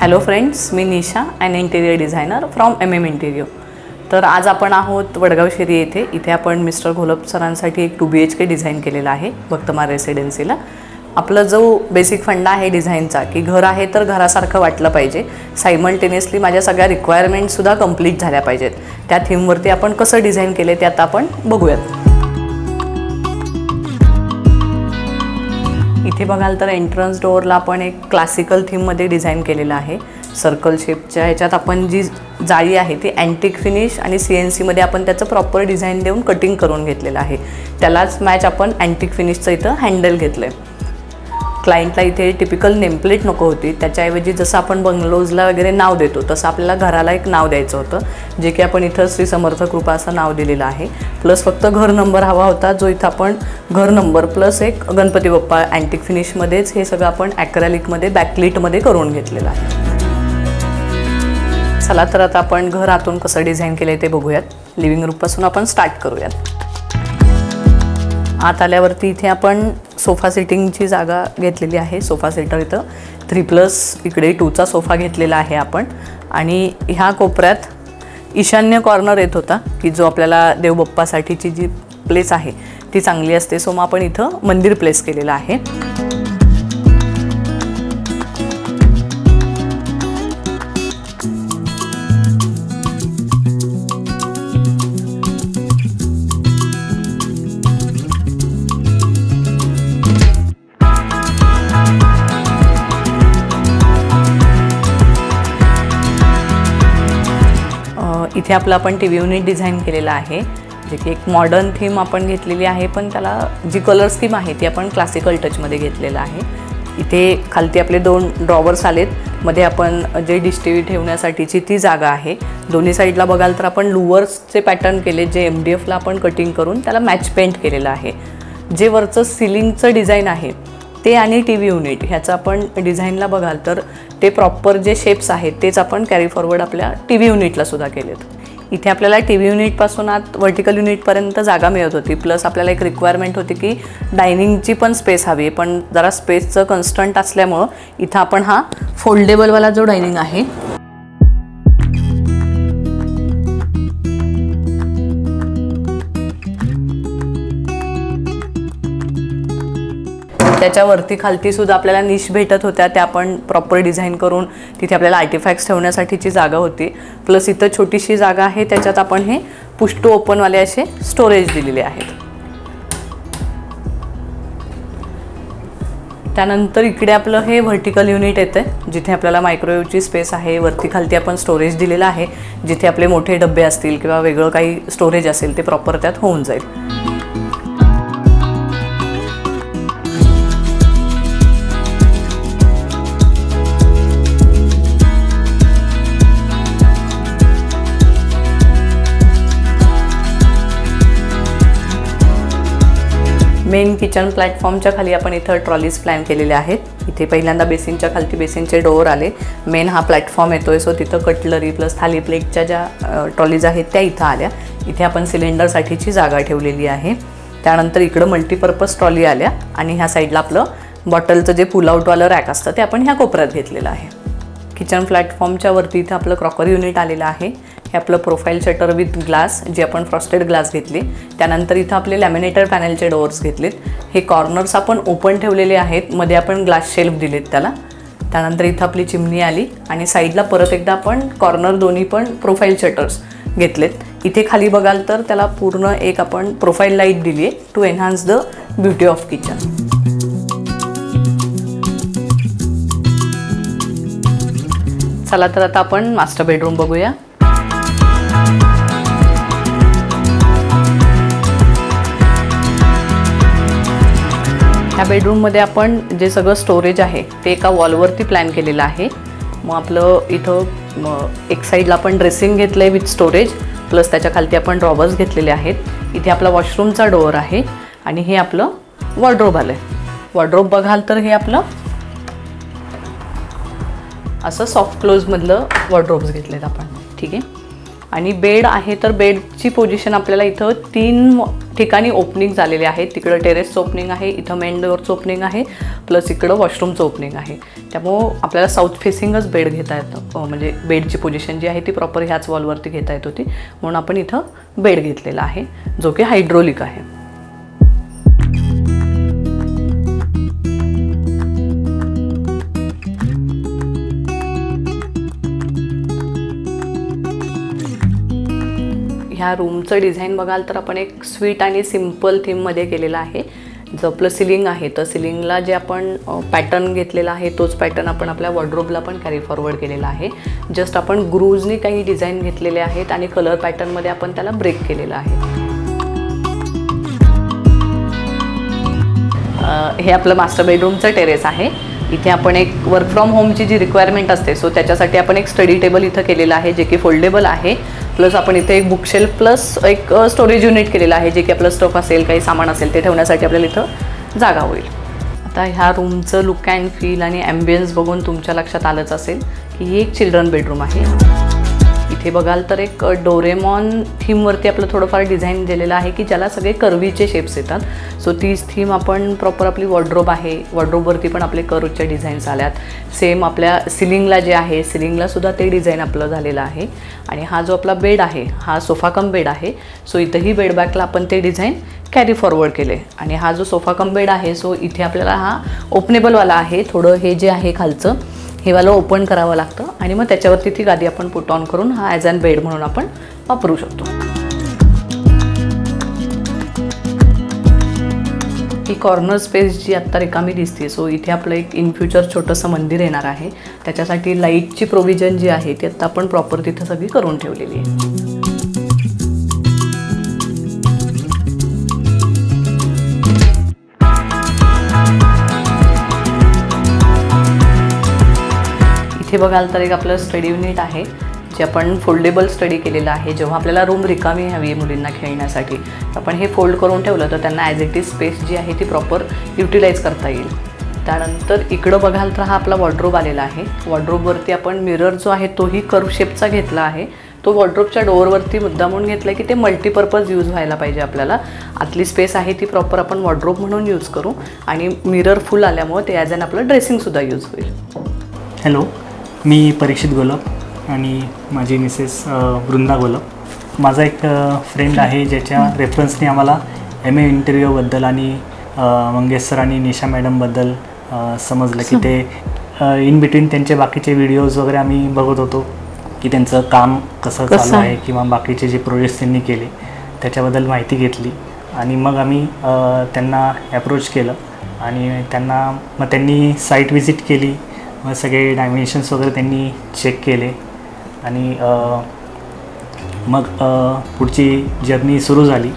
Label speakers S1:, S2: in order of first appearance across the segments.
S1: Hello friends, मी Nisha an interior designer from MM interior. तर आज आपण आहोत वडगाव शेरी येथे. इथे आपण मिस्टर घोलप सरांसाठी एक 2 BHK डिझाईन केलेला आहे भक्तमार रेसिडेन्सीला. आपला जो बेसिक फंडा आहे डिझाईनचा की घर आहे तर घरासारखं वाटलं पाहिजे, सायमल्टेनियसली माझ्या सगळ्या रिक्वायरमेंटसुद्धा कंप्लीट झाल्या पाहिजेत. त्या थीमवरती आपण कसं डिझाईन केले ते आता आपण बघूयात. इथे बघाल तर एंट्रन्स डोअरला आपण एक क्लासिकल थीममध्ये डिझाईन केलेलं आहे. सर्कल शेपच्या ह्याच्यात आपण जी जाळी आहे ती अँटिक फिनिश आणि CNCमध्ये आपण त्याचं प्रॉपर डिझाईन देऊन कटिंग करून घेतलेलं आहे. त्यालाच मॅच आपण अँटिक फिनिशचं इथं हँडल घेतलं आहे. क्लायंटला इथे टिपिकल नेमप्लेट नको होती, त्याच्याऐवजी जसं आपण बंगलोजला वगैरे नाव देतो तसं आपल्याला घराला एक नाव द्यायचं होतं, जे की आपण इथं श्री समर्थ कृपा असं नाव दिलेलं आहे. प्लस फक्त घर नंबर हवा होता, जो इथं आपण घर नंबर प्लस एक गणपती बाप्पा अँटिक फिनिशमध्येच हे सगळं आपण ॲक्रेलिकमध्ये बॅकलिटमध्ये करून घेतलेलं आहे. चला तर आता आपण घर आतून कसं डिझाईन केलं आहे ते बघूयात. लिव्हिंग रूमपासून आपण स्टार्ट करूयात. आत आल्यावरती इथे आपण सोफा सिटिंगची जागा घेतलेली आहे. सोफा सेटर इथं 3+ इकडे 2चा सोफा घेतलेला आहे आपण. आणि ह्या कोपऱ्यात ईशान्य कॉर्नर येत होता की जो आपल्याला देवबाप्पासाठीची जी प्लेस आहे ती चांगली असते, सो मग आपण इथं मंदिर प्लेस केलेलं आहे. इथे आपलं आपण TV युनिट डिझाईन केलेलं आहे, जे की एक मॉडर्न थीम आपण घेतलेली आहे, पण त्याला जी कलर स्कीम आहे ती आपण क्लासिकल टचमध्ये घेतलेलं आहे. इथे खालती आपले 2 ड्रॉवर्स आलेत. मध्ये आपण जे डिश TV ठेवण्यासाठीची ती जागा आहे. दोन्ही साईडला बघाल तर आपण लुवर्सचे पॅटर्न केले, जे MDFला आपण कटिंग करून त्याला मॅच पेंट केलेलं आहे. जे वरचं सिलिंगचं डिझाईन आहे ते आणि TV युनिट ह्याचं आपण डिझाईनला बघाल तर ते प्रॉपर जे शेप्स आहेत तेच आपण कॅरी फॉरवर्ड आपल्या TV युनिटला सुद्धा केलेत. इथे आपल्याला TV युनिटपासून आत वर्टिकल युनिटपर्यंत जागा मिळत होती. प्लस आपल्याला एक रिक्वायरमेंट होती की डायनिंगची पण स्पेस हवी, पण जरा स्पेसचं कन्स्टंट असल्यामुळं इथं आपण हा फोल्डेबलवाला जो डायनिंग आहे त्याच्यावरती खालती सुद्धा आपल्याला निश भेटत होत्या, त्या आपण प्रॉपर डिझाईन करून तिथे आपल्याला आर्टिफॅक्ट्स ठेवण्यासाठीची जागा होती. प्लस इथं छोटीशी जागा आहे, त्याच्यात आपण हे पुश टू ओपनवाले असे स्टोरेज दिलेले आहेत. त्यानंतर इकडे आपलं हे व्हर्टिकल युनिट येतं, जिथे आपल्याला मायक्रोवेव्हची स्पेस आहे. वरती खालती आपण स्टोरेज दिलेलं आहे, जिथे आपले मोठे डबे असतील किंवा वेगळं काही स्टोरेज असेल ते प्रॉपर त्यात होऊन जाईल. मेन किचन प्लॅटफॉर्मच्या खाली आपण इथं ट्रॉलीज प्लॅन केलेले आहेत. इथे पहिल्यांदा बेसिनच्या खालती बेसिनचे डोअर आले. मेन हा प्लॅटफॉर्म येतोय, सो तिथं कटलरी प्लस थाली प्लेटच्या ज्या ट्रॉलीज आहेत त्या इथं आल्या. इथे आपण सिलेंडरसाठीची जागा ठेवलेली आहे. त्यानंतर इकडं मल्टीपर्पज ट्रॉली आल्या आणि ह्या साईडला आपलं बॉटलचं जे पुल आउटवालं रॅक असतं ते आपण ह्या कोपऱ्यात घेतलेलं आहे. किचन प्लॅटफॉर्मच्या वरती इथं आपलं क्रॉकरी युनिट आलेलं आहे. हे आपलं प्रोफाईल शटर विथ ग्लास, जे आपण फ्रॉस्टेड ग्लास घेतले. त्यानंतर इथं आपले लॅमिनेटर पॅनलचे डोअर्स घेतलेत. हे कॉर्नर्स आपण ओपन ठेवलेले आहेत, मध्ये आपण ग्लास शेल्फ दिलेत त्याला. त्यानंतर इथं आपली चिमणी आली आणि साईडला परत एकदा आपण कॉर्नर दोन्ही पण प्रोफाईल शटर्स घेतलेत. इथे खाली बघाल तर त्याला पूर्ण एक आपण प्रोफाईल लाईट दिली आहे to enhance the beauty of kitchen. चला तर आता आपण मास्टर बेडरूम बघूया. ह्या बेडरूममध्ये आपण जे सगळं स्टोरेज आहे ते एका वॉलवरती प्लॅन केलेलं आहे. मग आपलं इथं एक साईडला आपण ड्रेसिंग घेतलं आहे विथ स्टोरेज, प्लस त्याच्या खालती आपण ड्रॉवर्स घेतलेले आहेत. इथे आपला वॉशरूमचा डोअर आहे आणि हे आपलं वॉर्डरोब आलं आहे. वॉर्डरोब बघाल तर हे आपलं असं सॉफ्ट क्लोजमधलं वॉर्डरोब्स घेतलेत आपण, ठीक आहे. आणि बेड आहे तर बेडची पोझिशन आपल्याला इथं 3 ठिकाणी ओपनिंग झालेले आहेत. तिकडं टेरेसचं ओपनिंग आहे, इथं मेन डोअरचं ओपनिंग आहे, प्लस इकडं वॉशरूमचं ओपनिंग आहे. त्यामुळं आपल्याला साऊथ फेसिंगच बेड घेता येतं, म्हणजे बेडची पोझिशन जी आहे ती प्रॉपर ह्याच वॉलवरती घेता येत होती, म्हणून आपण इथं बेड घेतलेला आहे जो की हायड्रोलिक आहे. ह्या रूमचं डिझाईन बघाल तर आपण एक स्वीट आणि सिम्पल थीममध्ये केलेलं आहे. जो आपलं सिलिंग आहे तर सिलिंगला जे आपण पॅटर्न घेतलेला आहे तोच पॅटर्न आपण आपल्या वॉर्डरोबला पण कॅरी फॉरवर्ड केलेला आहे. जस्ट आपण ग्रूजनी काही डिझाईन घेतलेले आहेत आणि कलर पॅटर्नमध्ये आपण त्याला ब्रेक केलेलं आहे. हे आपलं मास्टर बेडरूमचं टेरेस आहे. इथे आपण एक वर्क फ्रॉम होमची जी रिक्वायरमेंट असते सो त्याच्यासाठी आपण एक स्टडी टेबल इथं केलेलं आहे जे की फोल्डेबल आहे. प्लस आपण इथे एक बुकशेल्फ प्लस एक स्टोरेज युनिट केलेलं आहे जे की आपलं स्टफ असेल, काही सामान असेल ते ठेवण्यासाठी आपल्याला इथं जागा होईल. आता ह्या रूमचं लुक अँड फील आणि ॲम्बियन्स बघून तुमच्या लक्षात आलंच असेल की ही एक चिल्ड्रन बेडरूम आहे. इथे बघाल तर एक डोरेमॉन थीमवरती आपलं थोडंफार डिझाईन दिलेलं आहे की ज्याला सगळे कर्वीचे शेप्स येतात. सो तीच थीम आपण प्रॉपर आपली वॉर्डरोब आहे, वॉर्डरोबवरती पण आपले कर्वच्या डिझाईन्स आल्यात. सेम आपल्या सिलिंगला जे आहे सिलिंगलासुद्धा ते डिझाईन आपलं झालेलं आहे. आणि हा जो आपला बेड आहे हा सोफा कम बेड आहे. सो इथंही बेडबॅकला आपण ते डिझाईन कॅरी फॉरवर्ड केले. आणि हा जो सोफा कम बेड आहे सो इथे आपल्याला हा ओपनेबलवाला आहे. थोडं हे जे आहे खालचं हे वाला ओपन करावं लागतं आणि मग त्याच्यावरती ती गादी आपण पुट ऑन करून हा ॲज अन बेड म्हणून आपण वापरू शकतो. ही कॉर्नर स्पेस जी आत्ता रिकामी दिसते सो इथे आपलं एक इन फ्युचर छोटंसं मंदिर येणार आहे. त्याच्यासाठी लाईटची प्रोव्हिजन जी आहे ती आत्ता आपण प्रॉपर तिथं सगळी करून ठेवलेली आहे. इथे बघाल तर एक आपलं स्टडी युनिट आहे जे आपण फोल्डेबल स्टडी केलेलं आहे. जेव्हा आपल्याला रूम रिकामी हवी आहे मुलींना खेळण्यासाठी तर आपण हे फोल्ड करून ठेवलं तर त्यांना ॲज इट इज स्पेस जी आहे ती प्रॉपर युटिलाइज करता येईल. त्यानंतर इकडं बघाल तर हा आपला वॉर्डरोब आलेला आहे. वॉर्डरोबवरती आपण मिरर जो आहे तोही कर्व शेपचा घेतला आहे. तो वॉर्डरोबच्या डोअरवरती मुद्दा म्हणून घेतला की ते मल्टीपर्पज यूज व्हायला पाहिजे. आपल्याला आतली स्पेस आहे ती प्रॉपर आपण वॉर्डरोब म्हणून यूज करू आणि मिरर फुल आल्यामुळे ते ॲज अन आपलं ड्रेसिंगसुद्धा यूज होईल.
S2: हॅलो, मी परीक्षित गोलप आणि माझी मिसेस वृंदा गोलप. माझा एक फ्रेंड आहे ज्याच्या रेफरन्सने आम्हाला MA इंटरव्ह्यूबद्दल आणि मंगेश सर आणि निशा मॅडमबद्दल समजलं की ते इन बिटवीन त्यांचे बाकीचे व्हिडिओज वगैरे आम्ही बघत होतो की त्यांचं काम कसं चालू आहे किंवा बाकीचे जे प्रोजेक्ट्स त्यांनी केले त्याच्याबद्दल माहिती घेतली. आणि मग आम्ही त्यांना ॲप्रोच केलं आणि त्यांनी साईट व्हिजिट केली. मग सगळे डायमेन्शन्स वगैरे त्यांनी चेक केले आणि मग पुढची जर्नी सुरू झाली.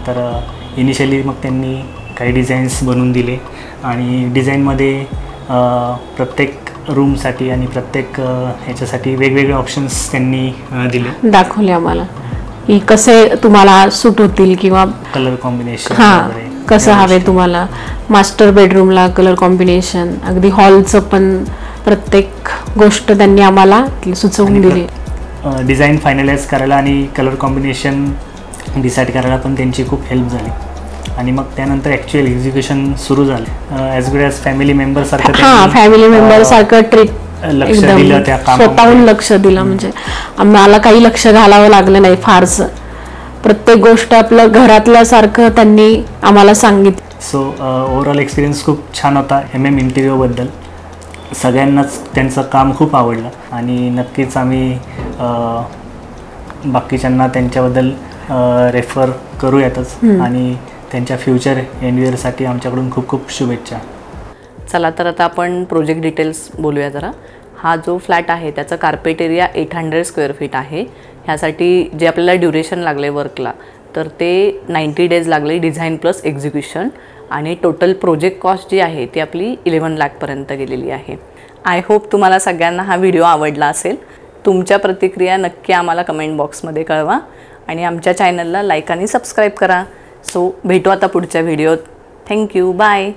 S2: तर इनिशियली मग त्यांनी काही डिझाईन्स बनवून दिले आणि डिझाईनमध्ये प्रत्येक रूमसाठी आणि प्रत्येक ह्याच्यासाठी वेगवेगळे ऑप्शन्स त्यांनी
S3: दाखवले आम्हाला की कसे तुम्हाला सूट होतील किंवा
S2: कलर कॉम्बिनेशन
S3: वगैरे कसं हवे तुम्हाला. मास्टर बेडरूमला कलर कॉम्बिनेशन, अगदी हॉलचं पण प्रत्येक गोष्ट त्यांनी आम्हाला सुचवून दिली.
S2: डिझाईन फायनलाइज करायला आणि कलर कॉम्बिनेशन डिसाईड करायला पण त्यांची खूप हेल्प झाली. आणि मग त्यानंतर ॲक्च्युअल एक्झिक्युशन सुरू झालं. As good as family member सारखं
S3: फॅमिली मेंबर सारखं ट्रीट
S2: लक्ष दिलं, त्या
S3: स्वतःहून लक्ष दिलं. म्हणजे आम्हाला काही लक्ष घालावं लागलं नाही फारसं. प्रत्येक गोष्ट आपलं घरातल्यासारखं त्यांनी आम्हाला सांगितलं.
S2: सो ओव्हरऑल एक्सपिरियन्स खूप छान होता MM इंटरव्ह्यूबद्दल. सगळ्यांनाच त्यांचं काम खूप आवडलं आणि नक्कीच आम्ही बाकीच्यांना त्यांच्याबद्दल रेफर करूयातच आणि त्यांच्या फ्युचर एंडवेअरसाठी आमच्याकडून खूप खूप शुभेच्छा.
S1: चला तर आता आपण प्रोजेक्ट डिटेल्स बोलूया जरा. हा जो फ्लॅट आहे त्याचा कार्पेट एरिया 800 स्क्वेअर फीट आहे. ह्यासाठी जे आपल्याला ड्युरेशन लागले वर्कला तर ते 90 डेज लागले डिझाईन प्लस एक्झिक्युशन. आणि टोटल प्रोजेक्ट कॉस्ट जी आहे ती आपली 11 लाखपर्यंत गेलेली आहे. आय होप तुम्हाला सगळ्यांना हा व्हिडिओ आवडला असेल. तुमच्या प्रतिक्रिया नक्की आम्हाला कमेंट बॉक्समध्ये कळवा आणि आमच्या चॅनलला लाईक आणि सबस्क्राईब करा. सो भेटू आता पुढच्या व्हिडिओत. Thank you, bye.